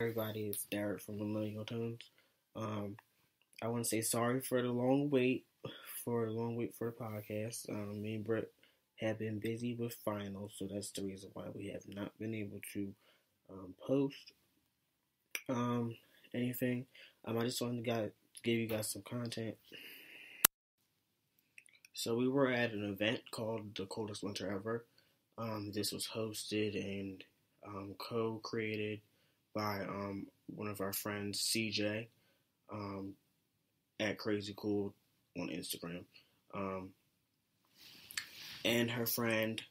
Everybody, it's Derek from Millennial Tones. I want to say sorry for the long wait for the podcast. Me and Britt have been busy with finals, so that's the reason why we have not been able to post anything. I just wanted to give you guys some content. So we were at an event called the Coldest Winter Ever. This was hosted and co-created by one of our friends, CJ, at Crazy Cool on Instagram, and her friend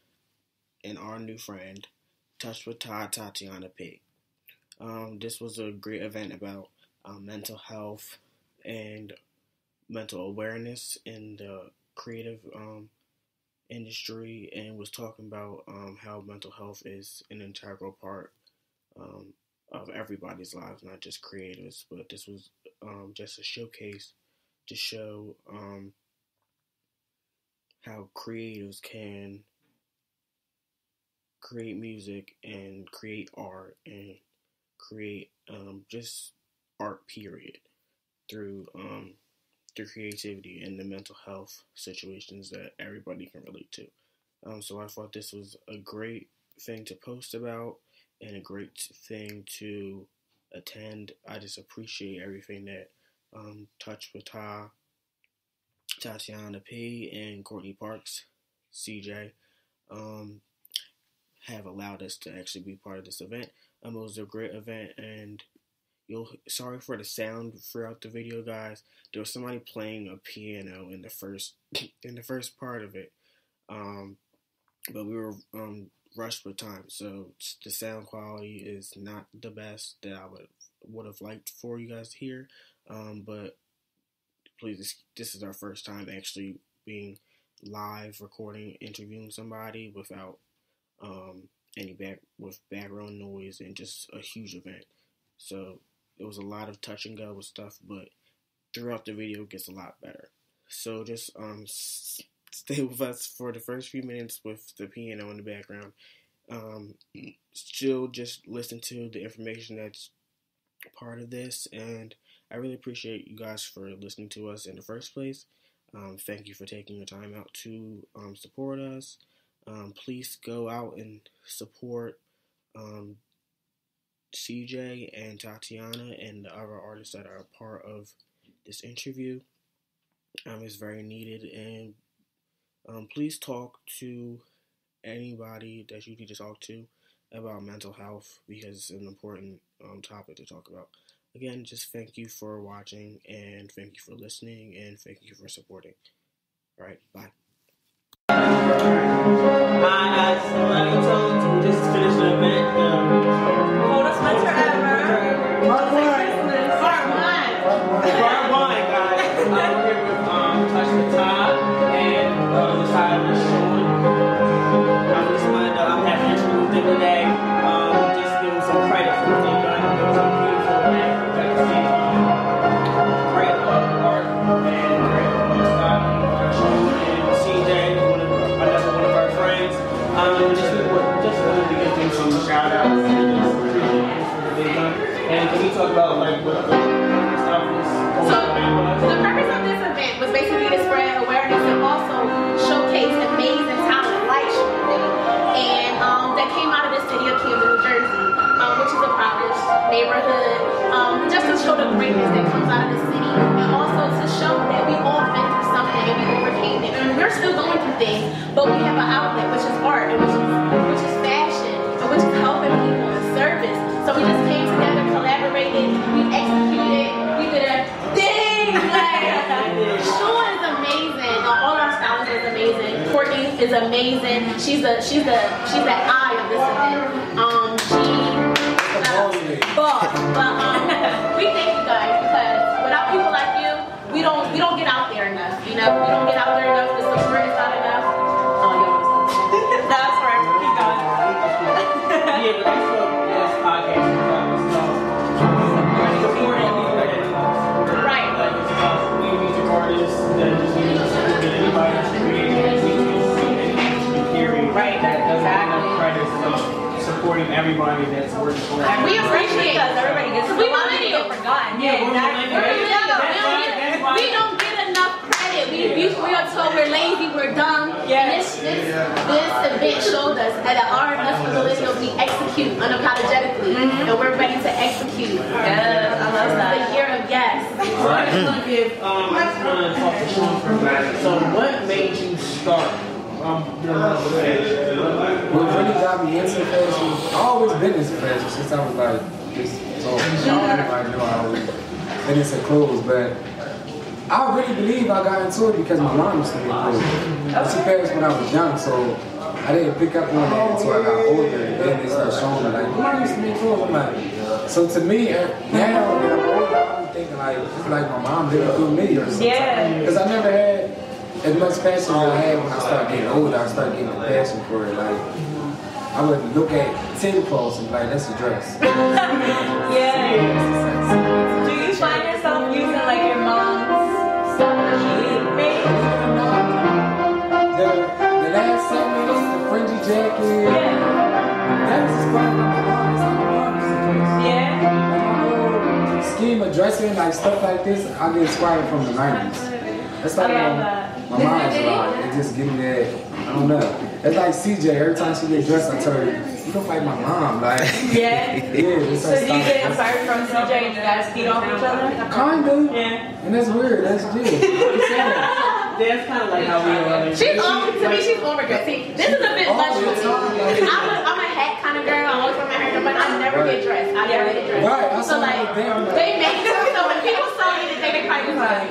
and our new friend, Touch with Tatiana P. This was a great event about mental health and mental awareness in the creative industry, and was talking about how mental health is an integral part of everybody's lives, not just creators. But this was just a showcase to show how creatives can create music and create art and create just art period through creativity and the mental health situations that everybody can relate to. So I thought this was a great thing to post about and a great thing to attend. I just appreciate everything that Touch with Tatiana P and Courtney Parks, CJ, have allowed us to actually be part of this event. It was a great event, and sorry for the sound throughout the video, guys. There was somebody playing a piano in the first part of it, but we were rushed with time, so the sound quality is not the best that I would have liked for you guys to hear. But please, this is our first time actually being live recording, interviewing somebody without any background noise, and just a huge event. So it was a lot of touch and go with stuff, but throughout the video it gets a lot better. So just stay with us for the first few minutes with the piano in the background. Still just listen to the information that's part of this, and I really appreciate you guys for listening to us in the first place. Thank you for taking your time out to support us. Please go out and support CJ and Tatiana and the other artists that are a part of this interview. It's very needed, and please talk to anybody that you need to talk to about mental health, because it's an important topic to talk about. Again, just thank you for watching, and thank you for listening, and thank you for supporting. All right, bye. Hi guys, Millennial Tones. We just finished the event. Coldest winter ever. Part 1, guys. We're here with Touch with Todd and the side of the show. I'm just wanted to have an interview with them today. Just give them some credit for what they've done. It was a beautiful event. Got to see great art and great style and CJ, another one of our friends. Just wanted to give them some shout outs and just appreciate what they've done. And can you talk about what the purpose of this event was? The purpose of this event was basically to spread awareness and also showcase amazing talent like Courtney, and that came out of the city of Camden, New Jersey, which is a impoverished neighborhood, just to show the greatness that comes out of the city, and also to show that we all been through something and we overcame it. And we're still going through things, but we have an outlet, which is art, and which is fashion, and which is helping people in service. So we just came together, collaborated, we executed, we did a thing. Sean is amazing. All our stylists is amazing. Courtney is amazing. She's the eye of this event. But we thank you guys, because without people like you, we don't get out there enough. You know, we don't get out there enough. The support is not enough. That's right. Keep going. Yeah, but that's what this podcast is about. Supporting people that it costs. Right. Like, it's about we music artists that just need to support anybody that's creating anything in the industry, period. Right. That doesn't have credits of supporting everybody that's working for it. We appreciate because everybody we're lazy, we're dumb. Yes. And this event showed us that our millennials, we execute unapologetically, and we're ready to execute. Yes, I love that. The year of yes. I just want to give, I just want to talk to Sean for a minute. So what made you start? What really got me into fashion, I always been into fashion since I was like this tall. Everybody know I always been into clothes, but I really believe I got into it because my mom used to make clothes. She passed when I was young, so I didn't pick up on that until I got older, and then they started showing me like, mom used to make clothes. I'm like, so to me, now that I'm older, I'm thinking like, it's like my mom lived through me or something. Yeah. Because I never had as much passion as I had when I started getting older. I started getting a passion for it. Like, I would look at tablecloths and be like, that's a dress. Yeah. Do you find yourself using like your mom's stuff that she made? The last segment, the fringy jacket, that was inspired by my mom. It's like my mom's dress. Yeah. My whole scheme of dressing, like stuff like this, I get inspired from the 90s. That's like my mom's about. It just give me that, I don't know. It's like CJ, every time she get dressed, I tell her, you look like my mom. Like, Yeah. it's So like do you get inspired from CJ and you guys feed off each other? Kinda. Yeah. And that's weird. That's good. That's kind of like how we are. She's to me, she's overdressed. See, this is a bit much for me. I'm a hat kind of girl. I always wear my hair, but I never get dressed. I never get dressed. Right. So like, they make it so when people saw me today, they probably was like,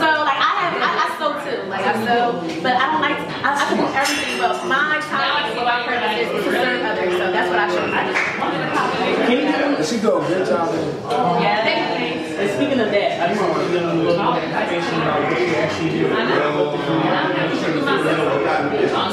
so like I sew too. Like I sew, but I don't like I can do everything. But my talent, what I purpose is to serve others. So that's what I show. She do a good job. Yeah. Thank you. And speaking of that, I just want to give them a little more information about what you actually do.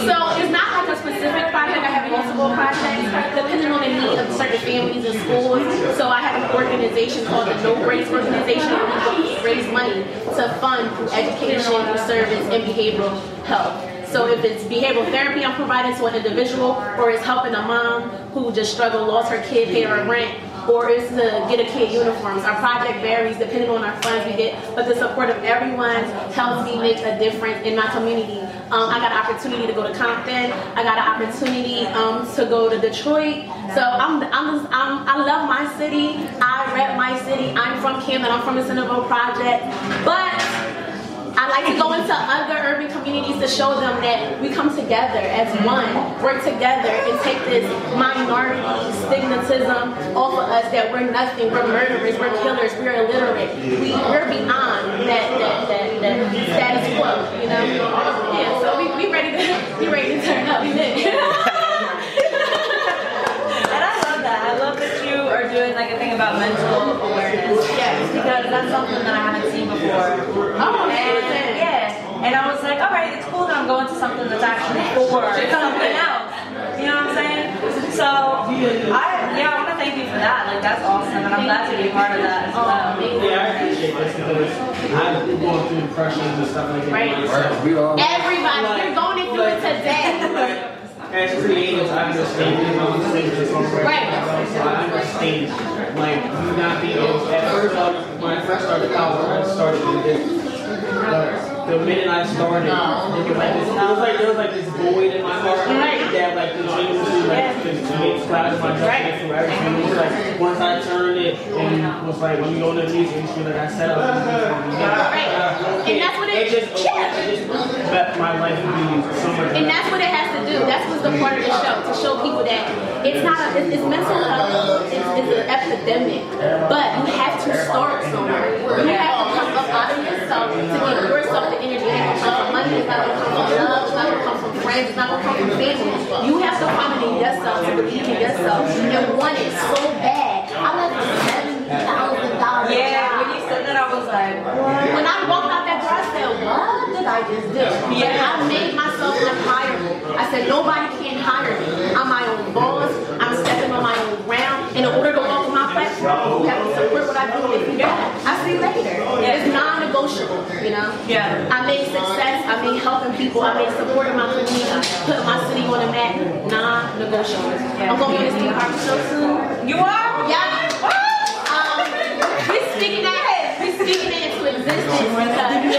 So it's not like a specific project. I have multiple projects depending on the need of certain families and schools. So I have an organization called the No Breaks Organization, where we raise money to fund through education, through service, and behavioral health. So if it's behavioral therapy I'm providing to an individual, or it's helping a mom who just struggled, lost her kid, pay her rent, or it's to get a kid uniforms. Our project varies depending on our funds we get, but the support of everyone helps me make a difference in my community. I got an opportunity to go to Compton. I got an opportunity to go to Detroit. So I love my city. I rep my city. I'm from Camden. I'm from the Centerville Project, but I like to go into other urban communities to show them that we come together as one, work together, and take this minority stigmatism off of us that we're nothing, we're murderers, we're killers, we're illiterate. We're beyond that status quo, you know? Yeah, so we ready to turn up. And I love that. I love that you are doing like a thing about mental awareness. Yes, because that's something that I haven't seen before. Oh, and yeah. And I was like, all right, it's cool that I'm going to something that's actually for something else. You know what I'm saying? So I want to thank you for that. Like that's awesome, and I'm glad to be a part of that as well. Yeah, I appreciate this because I've been going through depressions and stuff like that. Right. Everybody, you're going through it today. As creatives, I understand you know, Right. So I understand, like, you not being able to, at first, when I first started college, I started in this. The minute I started, it was like this void in my heart that like continuously to make clouds in my judgment through everything. It was like once I turned it and was like, let me go into the music industry, like I set up. And that's what it just let my life be somewhere. And that's what it has to do. That's what's the part of the show, to show people that it's not it's mental health is an epidemic, but you have to start somewhere. You have to come up out of yourself to give yourself the energy. It's not going to come from money, it's not going to come from love, it's not going to come from friends, it's not going to come from family. You have to find it in yourself to believe in yourself and want it so bad. I left $70,000. Yeah, when you said that, I was like, what? When I walked out that door, I said, what did I just do? Yeah. I made myself unhireable. I said, nobody can hire me. I'm my own boss. I'm stepping on my own ground. And in order to walk on my platform, you have to support what I do. If you don't, I see you later. It's non-negotiable, you know? Yeah. I made success. I made helping people. I made supporting my community. Putting my city on the map. Non-negotiable. I'm going to be on the Steve Harvey show soon. You are? Yeah. We're speaking that into existence because, you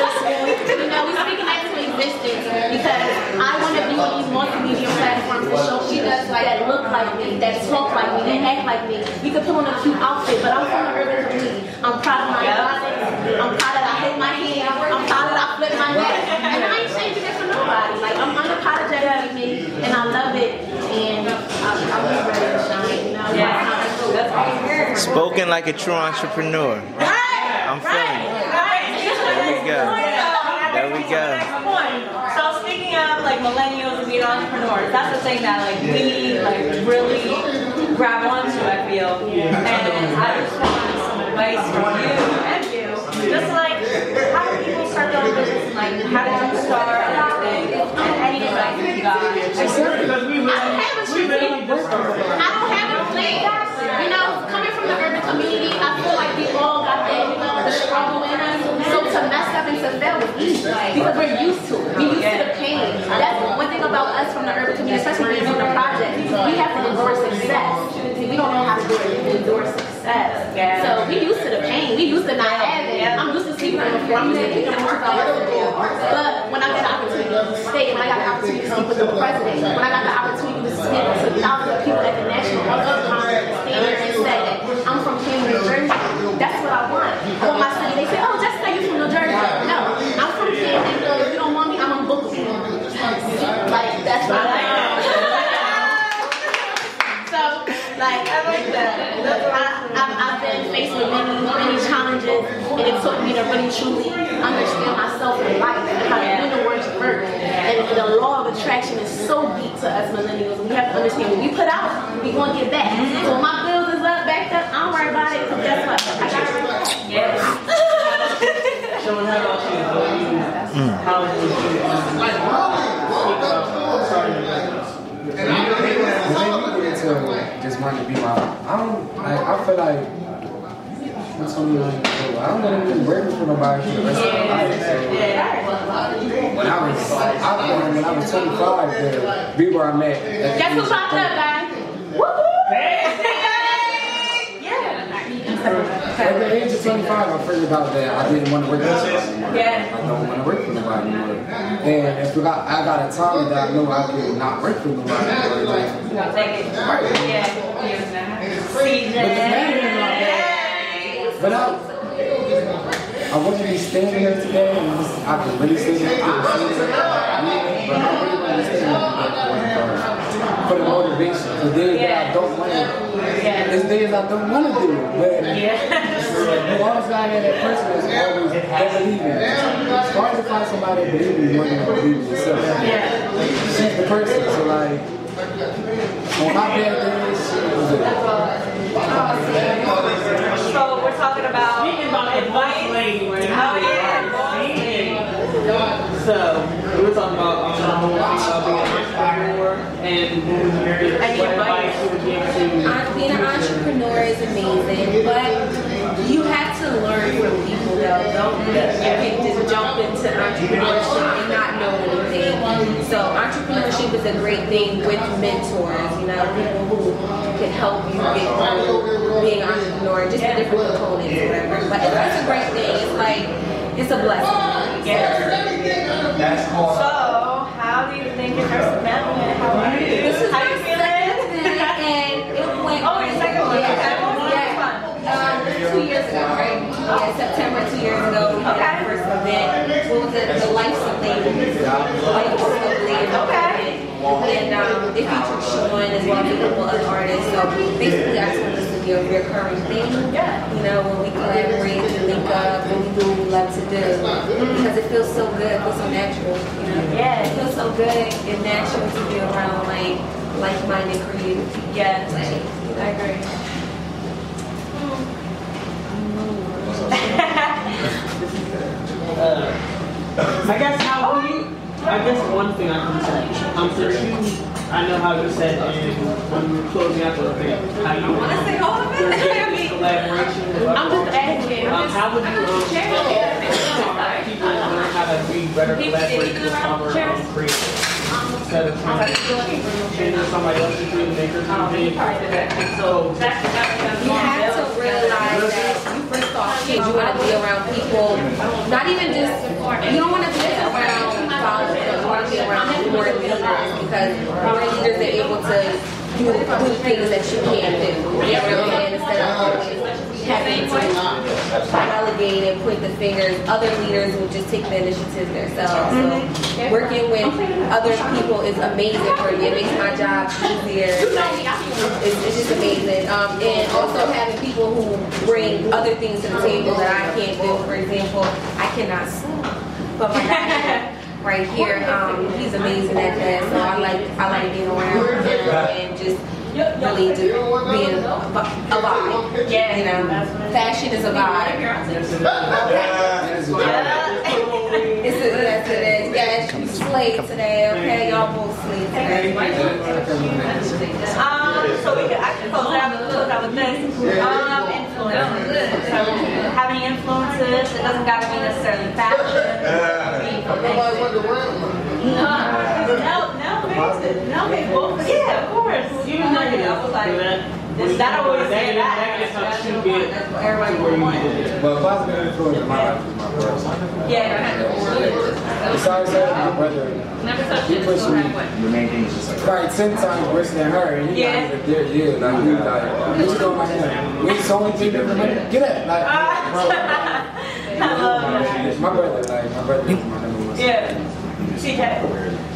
know, we're speaking that into distance because I want to be on these multimedia platforms to show people that look like me, that talk like me, that act like me. You can put on a cute outfit, but I'm from the urban community. I'm proud of my body. I'm proud that I hit my head. I'm proud that I flip my neck. And I ain't changing it for nobody. Like, I'm unapologetic me, and I love it. And I'm just ready to shine, you know? Yeah. That's all. Spoken like a true entrepreneur. I'm feeling it. There we go. There we go. So speaking of like millennials and being entrepreneurs, that's the thing that like we like really grab onto, I feel. And I just want some advice from you and you. Just like how do people start their own business? Like how did you start everything? And any advice that you got? I don't have a plan. You know, coming from the urban community, I feel like we all got that, you know, the struggle in us. So to mess up and to fail is easy because we're used to it. We're used to the pain. That's one thing about us from the urban community, especially being from the project. We have to endure success. We don't know how to do it. We endure success. So we used to the pain. We used to not having. I'm used to sleeping on the floor. I'm used to picking $100 a day. But when I got the opportunity to stay, when I got the opportunity to speak with the president, when I got the opportunity to speak to thousands of people at the national conference, stand there and say that I'm from Cambridge, New Jersey. That's what I want. I want my city. They say, oh, just say you're from New Jersey. No, I'm from Cambridge. So if you don't want me, I'm unbookable. Like, that's what I like. So, like, I like that. I've been faced with many challenges, and it took me to really truly understand myself in life and how the universe works. And the law of attraction is so deep to us millennials. We have to understand when we put out, we gonna get back. So when my bills is up, backed up, I don't worry about it, because guess what? I got it right back. Yes. Sean, how about you? How would you starting your business? Just want to be my. I feel like I'm 29 years old. I don't want to be working for nobody for the rest of my life. So when I was 25, to be where I'm at. Guess who's popped up, guys? Woo-hoo! At the age of 25, I figured out that I didn't want to work for nobody. I don't want to work for nobody anymore. And if I got a talent that I know I could not work for nobody anymore. Take it. But I wouldn't be standing here today and I could really say that but I really want to stay here for the motivation. For days that I don't want to. There's days I don't want to do it. But you always got that person that's always believing. It's hard to find somebody that believes in you more than you believe in yourself. She's the person. So like, on my bad days, she was it. So we're talking about advice. So we were talking about being an entrepreneur and what advice you would give to being an entrepreneur is amazing, but you have to learn from people though. You can't just jump into entrepreneurship and not know anything. So entrepreneurship is a great thing with mentors, you know, people who can help you get through being an entrepreneur, just the different components or whatever. But it's a great thing. It's like, it's a blessing. So, how do you think your first event? How are you? This is how you feeling? And it went. Oh, your second one. Yeah. 2 years ago, right? Yeah, September 2 years ago. We did our first event. What was it? The Life of Lady. Okay. And they featured Sean as well as a couple other artists. So basically, I just want this to be a recurring thing. You know, when we collaborate and link up and we do what we love to do. Because it feels so good, it feels so natural. You know? Yeah. It feels so good and natural to be around like-minded creative people. Yeah. I agree. I guess one thing I can say, I know how you said when we were closing out the event, how you want to say all of it? collaboration. I'm just asking. How would you people learn how to be better collaborators with our own creators? Instead of trying to change somebody else's dream maker. So you have to realize that you first off, you want to be around people, not even just, you don't want to be around followers. because great leaders are able to do things that you can't do. You know what I'm saying? Instead of having to delegate and point the fingers, other leaders will just take the initiative themselves. So working with other people is amazing for me. It makes my job easier. It's just amazing. And also having people who bring other things to the table that I can't do. For example, I cannot swim, but my guy right here, he's amazing at that. So I like being around him and just really just being a vibe. Yeah, you know, fashion is a vibe. Yes, you slayed today. Okay, y'all both slayed today. So we could actually close out with this. Influences. So have any influences? It doesn't gotta be necessarily fashion. No, both. Yeah, of course. You know, I was like, that always say that. That's what everybody wants. But positive influence in my life is my brother. Yeah. Besides that, my brother, he pushed me probably 10 times worse than her. And he not even there yet. Like, he was like, what you doing right now? We ain't so many people in the Get up. Like, my brother is my number one. Yeah.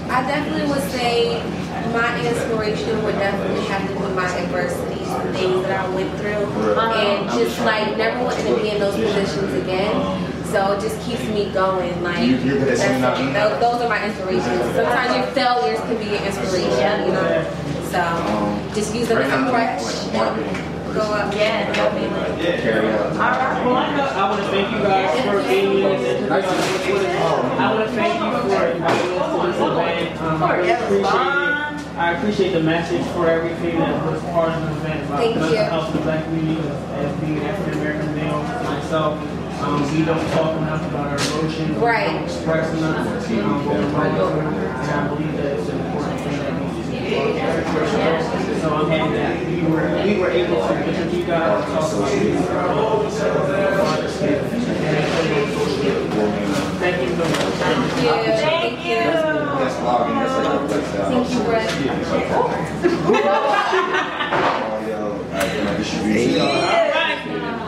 I definitely would say my inspiration would definitely have to be my adversities, the things that I went through, and just like never wanting to be in those positions again. So it just keeps me going. Like those are my inspirations. Sometimes your failures can be your inspiration, you know. So just use them as a crutch. Go up. Yeah. All right. Well, I want to thank you guys for being here. I want to thank you for inviting us to this event. I appreciate the message for everything that was part of the event about mental health in the Black community. As being an African American male myself, we don't talk enough about our emotions. Right. We don't express enough. And I believe that it's an important thing that needs to be so I'm happy that we were able to introduce you guys and talk about these. Thank you so much. Thank you. That's vlogging. That's like Thank you, Brett.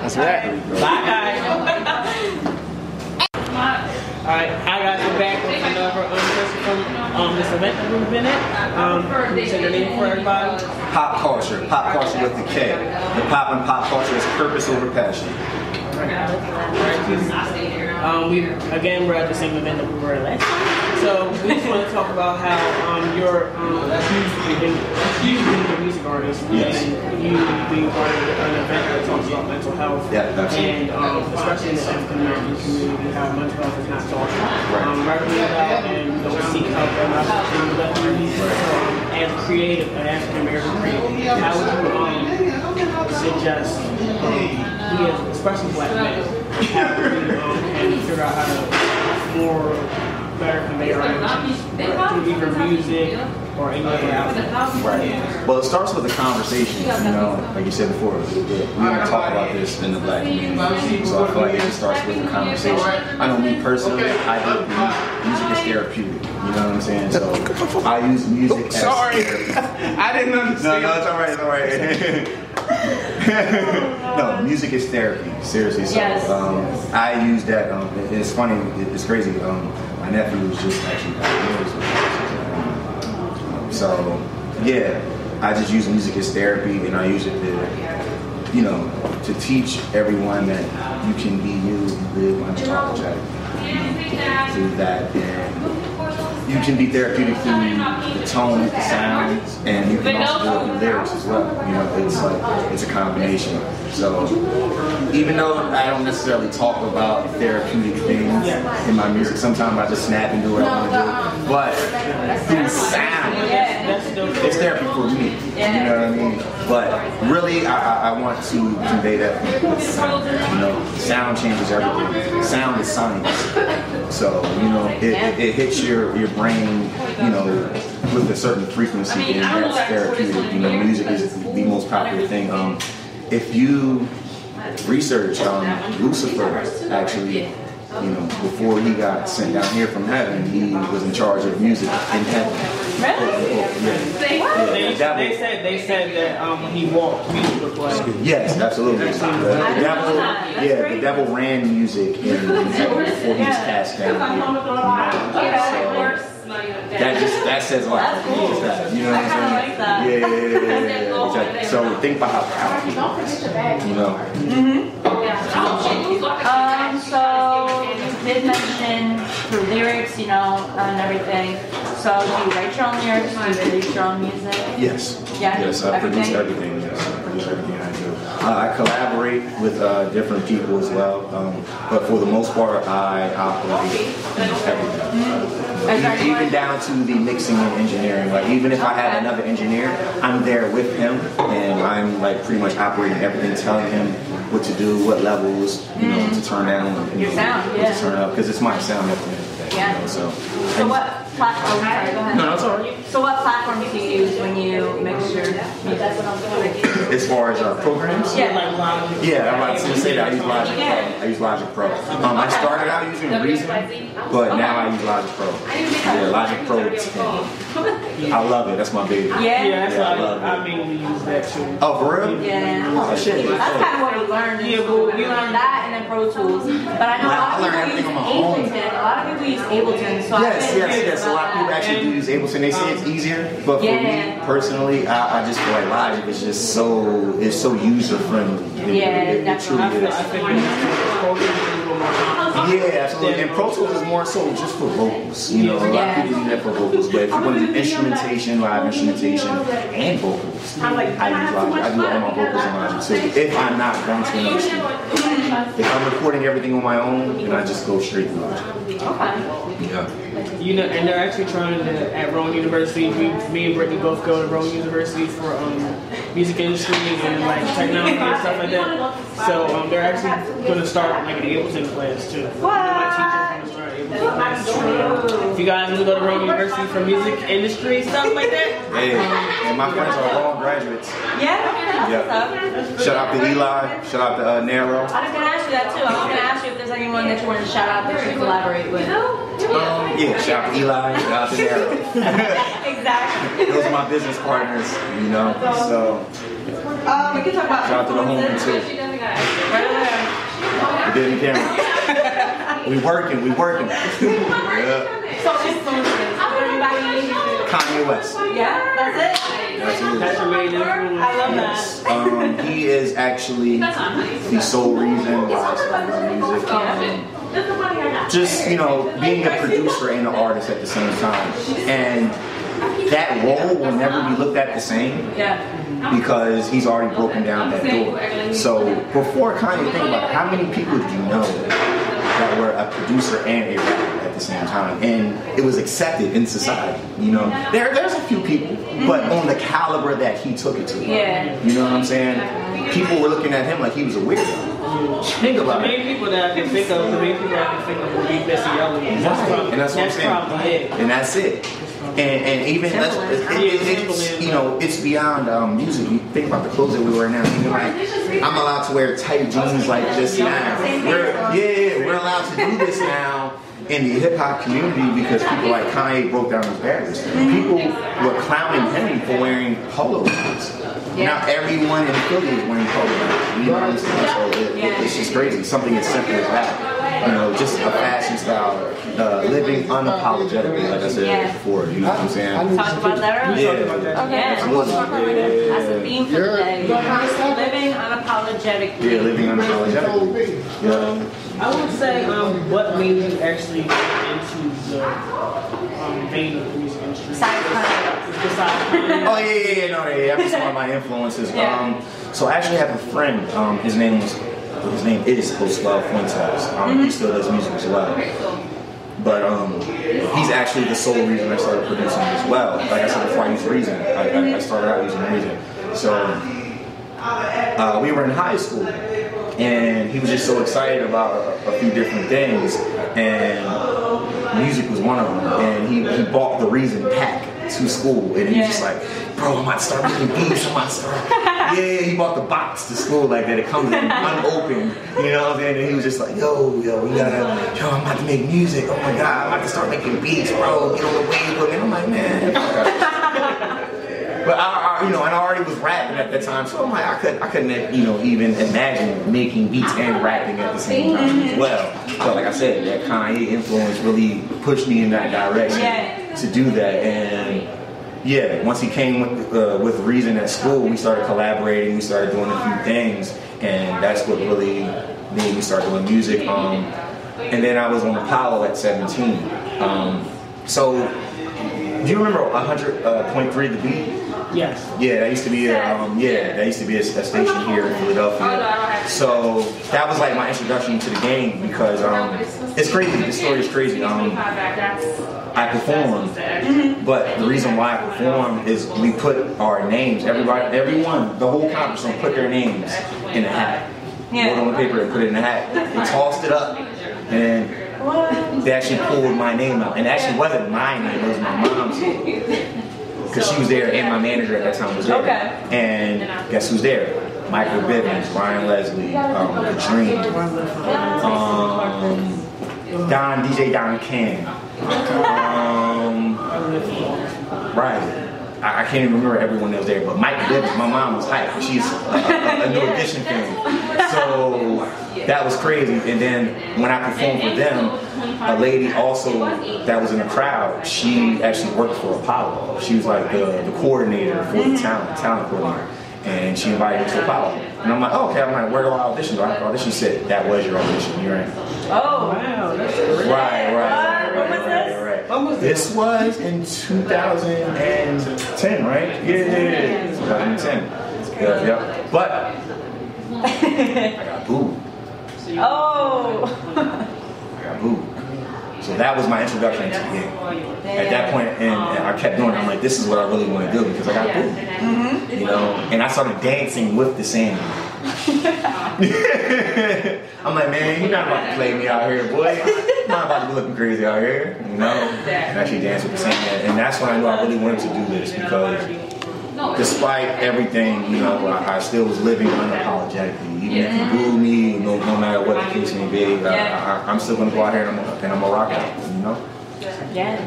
That's right. Bye, guys. Alright, I got you back with another person from this event that we've been at. Say your name for everybody. Pop culture with the K. The pop and pop culture is purpose over passion. We're at the same event that we were at last time. So we just want to talk about how you're a music artist and you being part of an event that talks about mental health. Yeah, and especially in the African American community, how mental health is not talked about and don't seek help enough in the community. As a creative, an African American creative, how would you suggest especially Black men, how we can figure out how to more better convey our emotions through either music or any other outlet? Right. Well, it starts with a conversation, you know, like you said before, we don't talk about this in the Black community, so I feel like it just starts with a conversation. I know me personally, I do music is therapeutic, you know what I'm saying? So I use music as therapy. I didn't understand. No, it's alright, No, music is therapy, seriously. So I use that, it's funny, it's crazy, my nephew was just actually diagnosed with autism. So yeah, I just use music as therapy, and I use it to teach everyone that you can be you, live unapologetic through that, and you can be therapeutic through the tone, the sounds, and you can also do it with lyrics as well. You know, it's a combination. So even though I don't necessarily talk about therapeutic things in my music, sometimes I just snap and do what I want to do. But through sound, it's therapy for me. You know what I mean? But really, I want to convey that with sound. You know, sound changes everything. Sound is science. So, you know, it hits your brain, you know, with a certain frequency, and that's therapeutic. You know, music is the most popular thing. If you research Lucifer, actually, You know, before he got sent down here from heaven, he was in charge of music in heaven. Really? Yeah. They said that when he walked, music would play. Yes, absolutely. The devil ran music in heaven before he was cast down here. So that says a lot. You know what I'm saying? Yeah. So think about how powerful it is. You know. So you did mention the lyrics, you know, and everything. So do you write your own lyrics? Do you produce your own music? Yes. Yeah. Yes, I produce everything. Yes, I produce everything I do. I collaborate with different people as well, but for the most part, I operate everything. Even down to the mixing and engineering. Like even if I have another engineer, I'm there with him, and I'm like pretty much operating everything, telling him what to do, what levels, you know, to turn down, your sound, to turn up, because it's my sound at the end of the day. Yeah. You know, so what platform? Sorry, go ahead. No, it's all right. So what platforms do you use when you mix your music? As far as programs? Yeah, like Logic. Yeah, I'm about to say that I use Logic Pro. I use Logic Pro. I started out using Reason, but now I use Logic Pro. Yeah, Logic Pro 10. I love it. That's my baby. Yeah, that's I mainly use that too. Oh, for real? Yeah. Oh, shit. That's kind of what we learned. Yeah, you learn that and then Pro Tools. But I know a lot of people use Ableton. A lot of people use Ableton. So Yes. A lot of people actually do use Ableton. They say it's easier, but for me personally, I just feel like Logic is just so user friendly. It truly is. Yeah, absolutely. And Pro Tools is more so just for vocals. You know, a lot of people use that for vocals, but if you want to do instrumentation, live instrumentation, and vocals, I use Logic. I do all my vocals in Logic too. If I'm not going to another studio, if I'm recording everything on my own, then I just go straight to Logic. Okay. Yeah. You know, and they're actually trying to at Rowan University. Me and Brittany both go to Rowan University for music industry and like technology and stuff like that. So they're actually going to start like an Ableton class too. My teacher's going to start an Ableton class. If you guys want to go to Rowan University for music industry stuff like that. Hey, and my friends are all graduates. Yeah. Shout out to Eli. Shout out to Nero. I was going to ask you that too. I was going to ask you if there's anyone that you want to shout out that you collaborate with. Yeah, shout out to Eli, shout out to Nero. Exactly. Those are my business partners, you know. So we can talk about shout out to the homie too. We did in camera. We working. Yeah. So influences. Everybody. Kanye West. Yeah, that's it. Absolutely. That's your main influence. I love that. He is actually the sole reason why I started music. Just, you know, being a producer and an artist at the same time. And that role will never be looked at the same because he's already broken down that door. So before Kanye, think about it, how many people did you know that were a producer and a rapper at the same time? And it was accepted in society, you know. There's a few people, but on the caliber that he took it to. You know what I'm saying? People were looking at him like he was a weirdo. Think about it. The main people that I can think of would be Missy Elliott. And that's what I'm saying. And that's it. And even it's you know, it's beyond music. You think about the clothes that we wear now. Even like I'm allowed to wear tight jeans like this now. We're allowed to do this now in the hip hop community because people like Kanye broke down his barriers. People were clowning him for wearing polo shirts. Now everyone in Philly is wearing polo shirts. You know what I'm saying? So it's just crazy. Something as simple as that. You know, just a fashion style, living unapologetically, like I said before. You know what I'm saying? Talk about that earlier. Okay. Absolutely. That's the theme for today. Living unapologetically. Yeah, living unapologetically. Yeah. I would say, what made you actually get into the vein of the music industry? Oh yeah. I'm just one of my influences. So I actually have a friend. His name is Oswald Fuentes. He still does music as well. But he's actually the sole reason I started producing as well. Like I said before, I used Reason. I started out using Reason. So we were in high school, and he was just so excited about a few different things, and music was one of them. And he bought the Reason pack to school, and he was just like, "Bro, I might start making beats. I might start." Yeah, he bought the box to school like that. It comes unopened. You know what I'm saying? And he was just like, yo, we gotta, I'm about to make music. Oh my God, I'm about to start making beats, bro. Get on the wave with me. I'm like, man. But and I already was rapping at that time, so I'm like, I couldn't, even imagine making beats and rapping at the same time as well. But like I said, that Kanye influence really pushed me in that direction to do that. And yeah, once he came with Reason at school, we started collaborating, we started doing a few things, and that's what really made me start doing music. And then I was on Apollo at 17. So, do you remember 100.3 The Beat? Yes. Yeah, that used to be a station here in Philadelphia. So that was like my introduction to the game because it's crazy. This story is crazy. I performed, but the reason why I performed is we put our names. Everyone, the whole conference room put their names in a hat. Wrote on the paper and put it in a hat. They tossed it up, and they actually pulled my name out. And it actually wasn't my name; it was my mom's name. Because she was there and my manager at that time was there. Okay. And guess who's there? Michael Bivens, Ryan Leslie, Katrine, DJ Don King. Right. I can't even remember everyone that was there, but Mike Bivens, my mom was hyped. She's a New Edition fan. So that was crazy. And then when I performed for them, a lady also that was in the crowd, she actually worked for Apollo. She was like the coordinator for the talent coordinator. And she invited me to Apollo. And I'm like, oh, okay. I'm like, where do I audition? Do I have to audition? She said, that was your audition. You're in. Oh, wow. That's great. Right. When was this? This was in 2010, right? Yeah. 2010. Yeah. But I got booed. Oh. I got booed. So that was my introduction to the game. At that point, and I kept doing it. I'm like, this is what I really want to do because I got booed. You know, and I started dancing with the Sandy. I'm like, man, you're not about to play me out here, boy. I'm not about to be looking crazy out here, you know? And actually dance with the Sandy. And that's when I knew I really wanted to do this because despite everything, you know, I still was living unapologetically. Even if you boo me, no matter what the case may be, I'm still going to go out here and I'm going to rock out, you know? Yeah.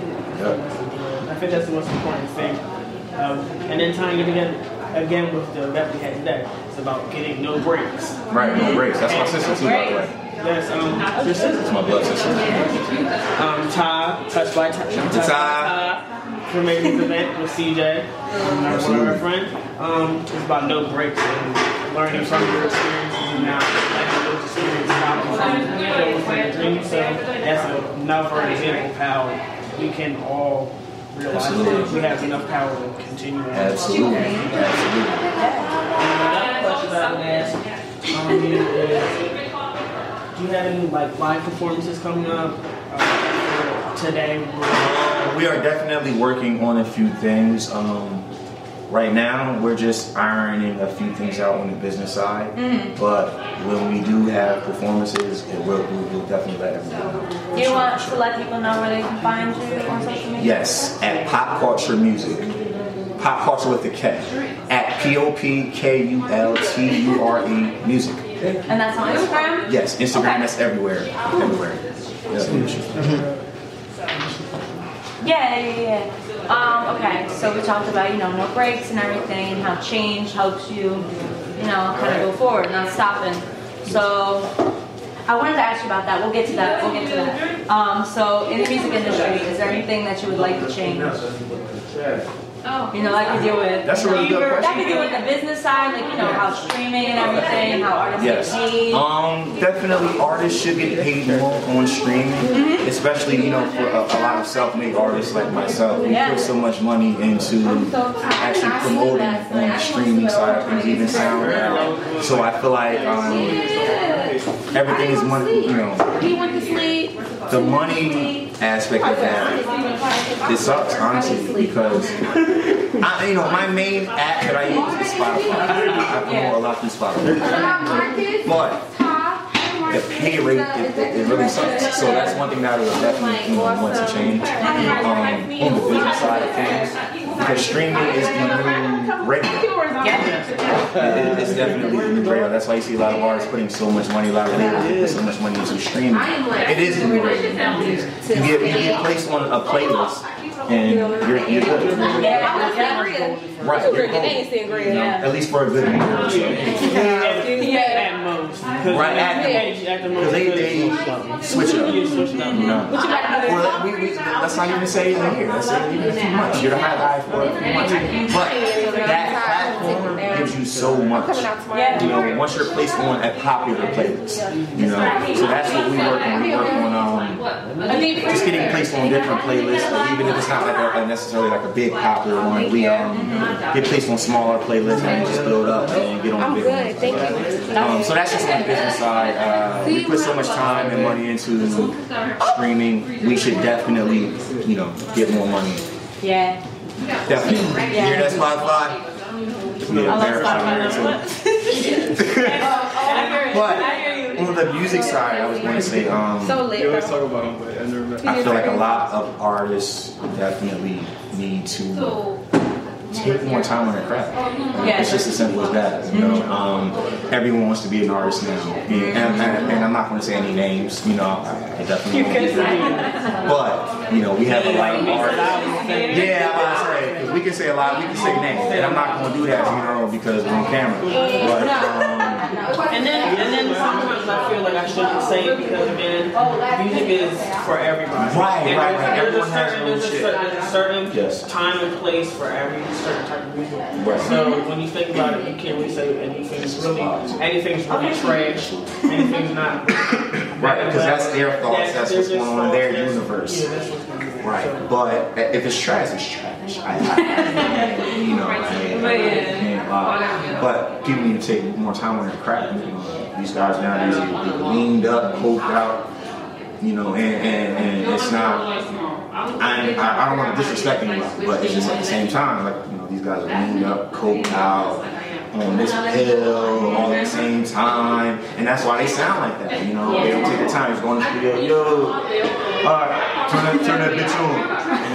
I think that's the most important thing. And then tying it together again with the event we had today, it's about getting no breaks. Right, no breaks. That's my sister too, by the way. Yes, your sister. That's my blood sister. Touched by Ty. For making this event with CJ, one of our friends. It's about no breaks and learning from your experiences and now letting those experiences out from your dreams. So that's another example of how we can all realize that we have enough power to continue on. Absolutely. Another question that I would ask you is, do you have any live performances coming up today? We are definitely working on a few things. Right now, we're just ironing a few things out on the business side. But when we do have performances, we'll definitely let everyone know. Do you want to let people know where they can find you on social media? Yes, at Pop Culture Music. Pop Culture with the K. At POPKULTURE Music. And that's on Instagram? Yes, Instagram. That's everywhere. Everywhere. Yeah. Okay, so we talked about, no breaks and everything, and how change helps you, kind of go forward, not stopping. So I wanted to ask you about that. We'll get to that. So in the music industry, is there anything that you would like to change? Like we deal with. That's a really good question. That could deal with the business side, how streaming and everything, how artists get paid. Definitely artists should get paid more on streaming, especially for a lot of self-made artists like myself. We put so much money into actually promoting on the streaming side of things, even SoundCloud. So I feel like everything is money. He went to sleep. The money aspect of that, it sucks honestly because my main app that I use is Spotify. I promote a lot through Spotify, but the pay rate it really sucks. So that's one thing that I would definitely want to change on the business side of things. because streaming is the new radio. It's definitely the new radio. That's why you see a lot of artists putting so much money, a lot of labels putting so much money into streaming. It is the new radio. You get placed on a playlist, and you're good. Right. At least for a good movie. At most. Right, at the most. Because they switch it up. You know. Well, let's not even say it in here. Let's say even a few months. You're the high guy for a few months. But that platform gives you so much. You know, once you're placed on a popular playlist. You know. So that's what we work on. We work on just getting placed on different playlists, even if it's not like necessarily like a big popular one. We get placed on smaller playlists and just build up and get on the big ones. Thank you. So that's just on the business side. We put so much time and money into streaming. We should definitely, you know, get more money. Yeah. Definitely. You hear that, Spotify? Yeah, but on the music side, I was going to say, I feel like a lot of artists definitely need to take more time on their craft. It's just as simple as that. You know, everyone wants to be an artist now, and I'm not going to say any names. You know, I definitely won't. But you know, we have a lot of artists. Yeah, I was going to say, because we can say a lot. We can say names, and I'm not going to do that. You know, because we're on camera. But and then sometimes I feel like I shouldn't say it because again, music is for everybody. Right. There's a certain time and place for every certain type of music. Right. So when you think about it, you can't really say anything's really trash. Anything's not. Right, because that's their thoughts. That's what's going on in their universe. Yeah, that's what's going on. Right, but if it's trash, it's trash. You know, but people need to take more time on their craft. You know, these guys nowadays are leaned up, coked out. You know, and it's not. I don't want to disrespect anybody, but it's just at the same time, like, you know, these guys are leaned up, coked out, on this pill all at the same time, and that's why they sound like that. You know, they don't take the time to go in the studio, yo, alright, turn that bitch on,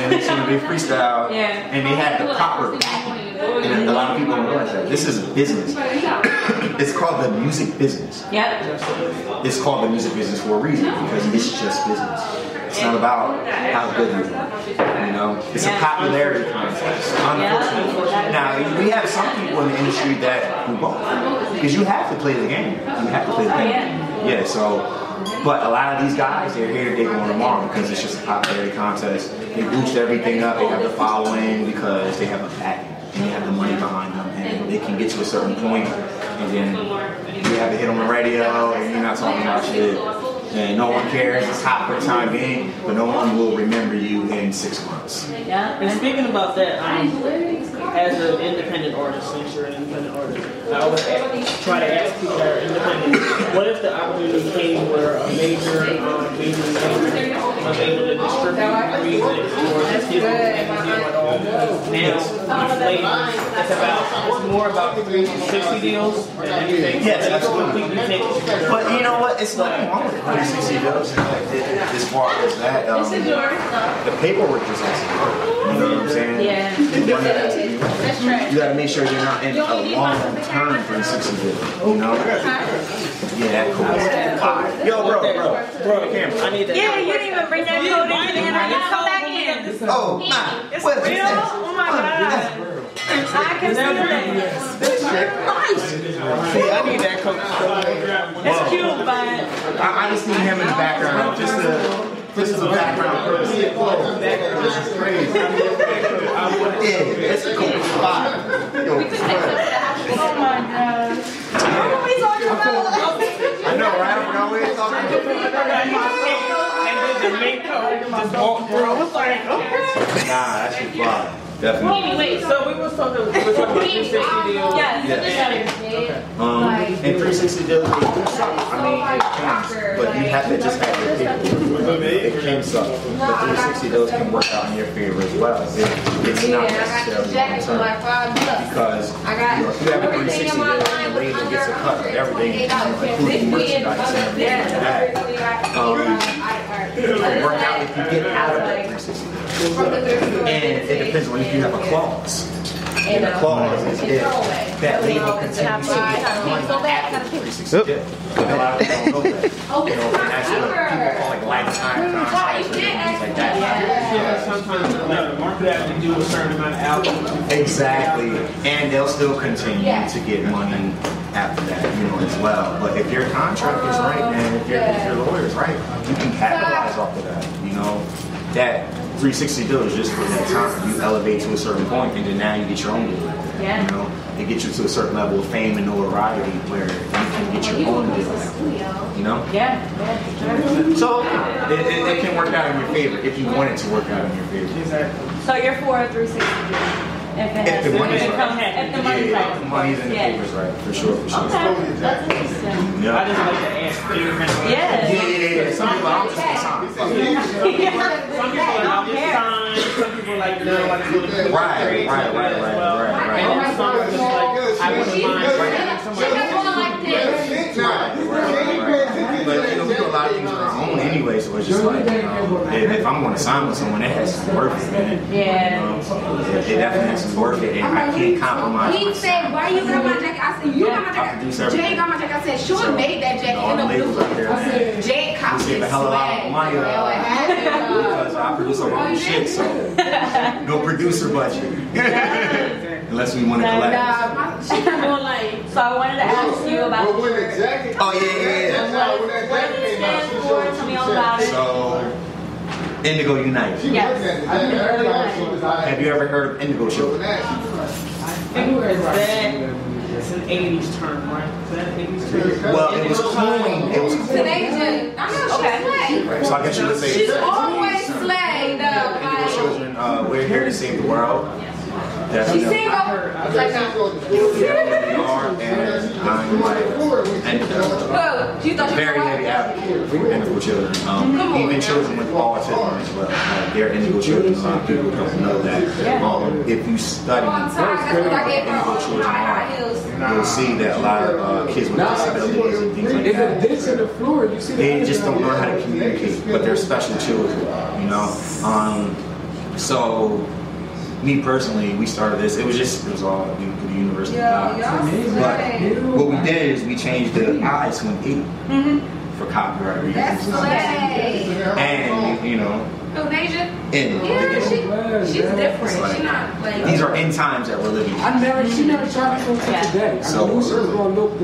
and then they freestyle, and they have the proper backing. And a lot of people don't realize that this is a business. It's called the music business. It's called the music business for a reason, because it's just business. It's not about how good you are. You know, it's a popularity contest. Unfortunately. Now, we have some people in the industry that do both, because you have to play the game. You have to play the game. Yeah. So, but a lot of these guys, they're here today, going tomorrow, because it's just a popularity contest. They boost everything up. They have the following because they have a backing. And they have the money behind them, and they can get to a certain point, and then you have a hit on the radio, and you're not talking about shit, and no one cares. It's hot for the time being, but no one will remember you in 6 months. And speaking about that, as an independent artist, since you're an independent artist, I always try to ask people that are independent, what if the opportunity came where a major label was able to distribute music or just give it at all? Now, it's more about 360 deals than anything. Yes, absolutely. But you know what? It's nothing wrong with 360 deals. As far as that, the paperwork is also, you know what I'm saying? Yeah. That's right. You gotta make sure you're not in a long-term 360 deal. You know? Yeah, cool. Yo, bro, camera. I need that. Yeah, you didn't even bring that code in today, and I just come back in. Oh, nah. It's real? Oh my god. I can see that. See, I need that coat. It's cute, but I just need him in the background, just as a background purpose. This is crazy. Yeah, it's a cool spot. Yo, oh my god. What are we talking about? I know, right? I forgot what we're talking about. And then the main coat just walked through. I was like, okay. Nah, that's just fun. Definitely. Wait, so we were talking about 360 deals. Yes. And 360 deals, they do suck. I mean, it can, but you have to just have your paper. It can suck, but 360 deals can work out in your favor as well. It's not necessarily long-term, because if you have a 360 deal, the label gets a cut of everything, including merchandise and everything like that. work out if you get out of that 360. And it depends on if you have a clause. And the clause is if that label continues to get money after the 360 dip. A lot of people don't know that. And that's what people call like lifetime contracts or things like that. Yeah, sometimes the market has to do a certain amount of albums. Exactly. And they'll still continue to get money after that, as well. But if your contract is right and if your lawyer is right, you can capitalize off of that. That 360 deal is just for that time. You elevate to a certain point, and then now you get your own deal. It gets you to a certain level of fame and notoriety where you can get your own deal. So it can work out in your favor if you want it to work out in your favor. Exactly. So you're for a 360 deal? If the money's right. If the money's right. If the money's in the favors right, for sure. Okay, that's interesting. I just like to ask favorite. Yeah. Some people are just Some people are just signed. Some people like to go to the Right. And some are just like, I wouldn't mind writing somebody. But we do a lot of things on our own anyway, so it's just like, if I'm going to sign with someone, it has to be worth it, man. It definitely has to be worth it, and I can't compromise. He said, "Why you got my jacket?" I said, "You got my jacket." Jay got my jacket. I said, "Sean made that jacket in the blue." I said, "Jay copied it." A hell of a lot of money because I produce our own shit, so no producer budget. Unless we want to collect. So I wanted to ask you about Oh, yeah. what does it stand for? Tell me all about it. So, Indigo Unite. Yes. Have you ever heard of Indigo Show? It's an 80s term, right? Is that an 80s term? Well, it was coined. I know she's slayed. So I guess you would say She's always slayed. Indigo Children, we're here to save the world. She's single. We are, and I'm like, very heavy advocate for indigo children. Even children with autism as well. They're indigo children. A lot of people don't know that. If you study what indigo children are, you'll see that a lot of kids with disabilities and things like that, they just don't learn how to communicate, but they're special children, So, me personally, we started this. It was all due to the University of God. But what we did is we changed the I to an E for copyright reasons. That's slay. And Oh, Nasia? in She's different. like, She's not like. these are end times that we're living in. She never tried to come to today. So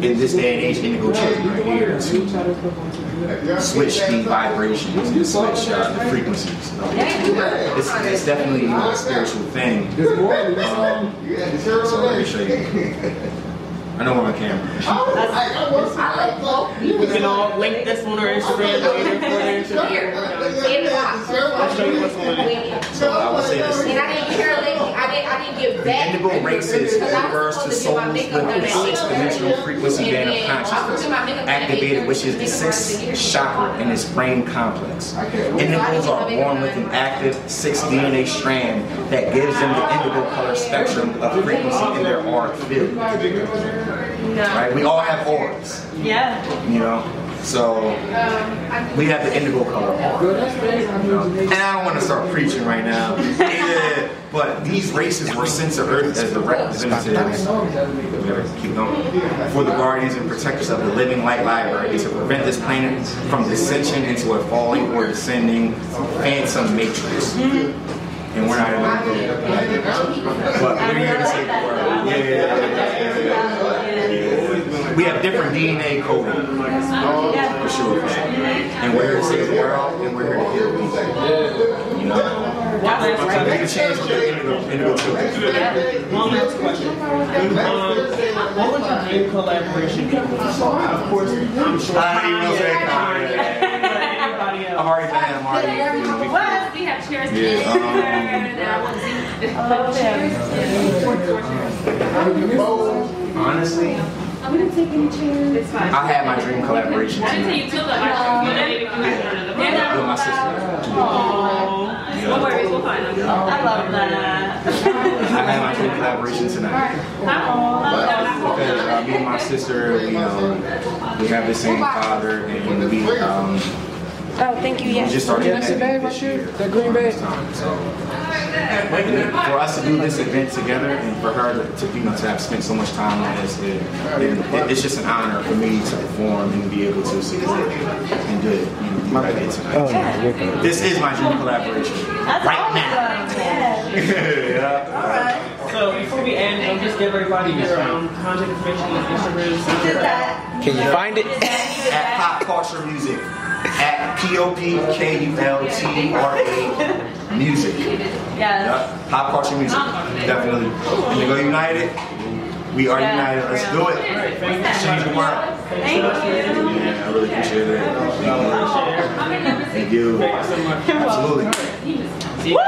in this day and age, indigo children are here to switch the vibrations and switch the frequencies. It's definitely a spiritual thing. So let me show you. I know we're on camera. We can all link this on our Instagram later for their Instagram. I'll show you what's on it. So I will say this. And I didn't hear a link. I didn't give that. Indigo races refers to souls with the sixth dimensional frequency band of consciousness activated, which is the sixth chakra in its brain complex. Indigos are born with an active 6 DNA strand that gives them the indigo color spectrum of frequency in their auric field. Right? We all have auras. Yeah. So we have the indigo color aura. And I don't want to start preaching right now. But these races were sent to Earth as the representatives. Keep going. For the guardians and protectors of the living light library to prevent this planet from dissension into a falling or descending phantom matrix. And we're not even but we're here to save the world. We have different DNA coding, for sure. And we're here to save the world, and we're here to heal people. Make a change with the indigo children. One last question. What was your dream collaboration? Of course, I'm sure. I'm already done. We have chairs. Honestly, I'm gonna take any chairs. It's fine. I had my dream collaboration tonight. With my sister. No worries, we'll find them. I love that. I had my dream collaboration tonight. Because me and my sister, we have the same father, and we Oh, thank you. We Yes. just started Yeah, that's the bag right there. That green bag. So for us to do this event together and for her to have spent so much time on this, it's just an honor for me to perform and be able to support and do it. Right here tonight. Oh, no. This is my dream collaboration. That's right now. Yeah. All right. So before we end, just give everybody your contact information on Instagram. Can you find it? At Pop Culture Music. At POPKULTRA Music. Yes. Yep. Pop Culture Music. Definitely. Indigo United. We are united. Let's do it. Let's change the world. Thank you. Yeah, I really appreciate it. Thank you. Absolutely. See you.